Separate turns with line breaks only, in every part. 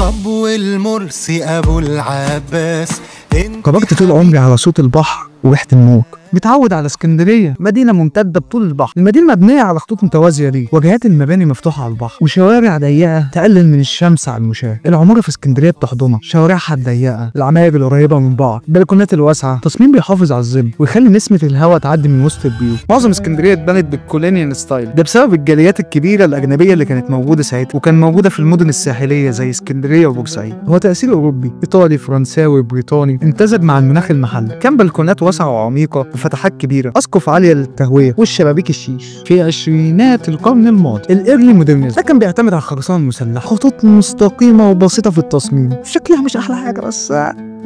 طب والمرسي ابو العباس
كبرت طول عمري على صوت البحر وريحة الموج، متعود على اسكندرية، مدينة ممتدة بطول البحر. المدينة مبنية على خطوط متوازية ليه، واجهات المباني مفتوحة على البحر، وشوارع ضيقة تقلل من الشمس على المشاة. العمارة في اسكندرية بتحضنها، شوارعها الضيقة، العماير القريبة من بعض، البلكونات الواسعة، تصميم بيحافظ على الظل ويخلي نسمة الهواء تعدي من وسط البيوت. معظم اسكندرية اتبنت بالكولونيال ستايل، ده بسبب الجاليات الكبيرة الأجنبية اللي كانت موجودة ساعتها، وكان موجودة في المدن الساحلية زي اسكندرية وبورسعيد. هو تأثير أوروبي، إيطالي، فرنساوي، بريطاني، امتزج مع المناخ المحلي. كان بلكونات واسعة وعميقة وفتحات كبيرة، أسقف عالية للتهوية، والشبابيك الشيش. في عشرينات القرن الماضي الإيرلي مودرنزم ده كان بيعتمد على الخرسانة المسلحة، خطوط مستقيمة وبسيطة في التصميم، شكلها مش أحلى حاجة بس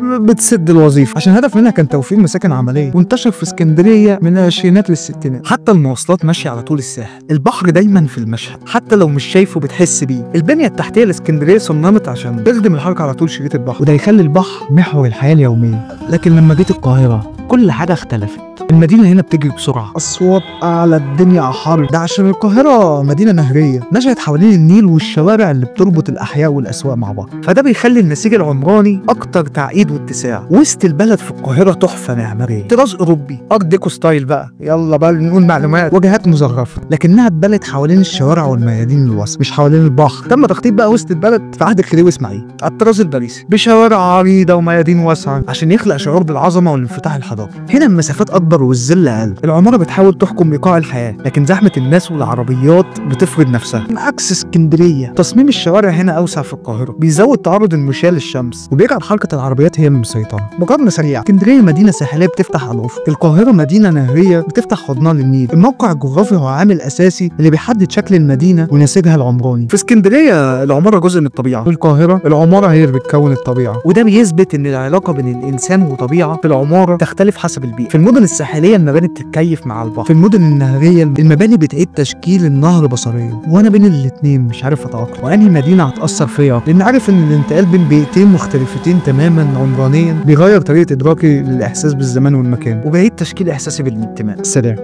بتسد الوظيفة، عشان الهدف منها كان توفير مساكن عملية، وانتشر في اسكندرية من العشرينات للستينات. حتى المواصلات ماشية على طول الساحل، البحر دايما في المشهد، حتى لو مش شايفه بتحس بيه. البنية التحتية الاسكندرية صممت عشان تخدم الحركة على طول شريط البحر، وده يخلي البحر محور الحياة اليومية. لكن لما جيت القاهرة كل حاجة اختلفت. المدينة هنا بتجري بسرعة، أصوات أعلى، الدنيا حر، ده عشان القاهرة مدينة نهرية نشأت حوالين النيل والشوارع اللي بتربط الأحياء والأسواق مع بعض، فده بيخلي النسيج العمراني أكتر تعقيد واتساع. وسط البلد في القاهرة تحفة معمارية، طراز أوروبي، أرت ديكو ستايل بقى، يلا بقى نقول معلومات، واجهات مزخرفة، لكنها اتبنت حوالين الشوارع والميادين الواسعة مش حوالين البحر. تم تخطيط بقى وسط البلد في عهد الخديوي إسماعيل على الطراز الباريسي، بشوارع عريضة وميادين واسعة عشان يخلق شعور بالعظمة والانفتاح الحضاري. هنا المسافات أكبر والظل أقل، العمارة بتحاول تحكم إيقاع الحياة، لكن زحمة الناس والعربيات بتفرض نفسها. عكس اسكندرية، تصميم الشوارع هنا أوسع في القاهرة، بيزود تعرض المشاة للشمس، وبيجعل حركة العربيات هي المسيطرة. مقارنة سريعة، اسكندرية مدينة ساحلية بتفتح على الأفق، القاهرة مدينة نهرية بتفتح حضنها للنيل. الموقع الجغرافي هو عامل أساسي اللي بيحدد شكل المدينة ونسيجها العمراني. في اسكندرية العمارة جزء من الطبيعة، في القاهرة العمارة هي اللي بتكون الطبيعة، وده بيثبت إن العلاقة بين الإنسان والطبيعة في العمارة تختلف حسب البيئة. في المدن الساحلية المباني بتتكيف مع البحر، في المدن النهرية المباني بتعيد تشكيل النهر بصريا. وانا بين الاتنين مش عارف اتأقلم، وانهي مدينة هتأثر فيا، لان عارف ان الانتقال بين بيئتين مختلفتين تماما عمرانيا بيغير طريقة ادراكي للاحساس بالزمان والمكان، وبيعيد تشكيل احساسي بالانتماء. سلام.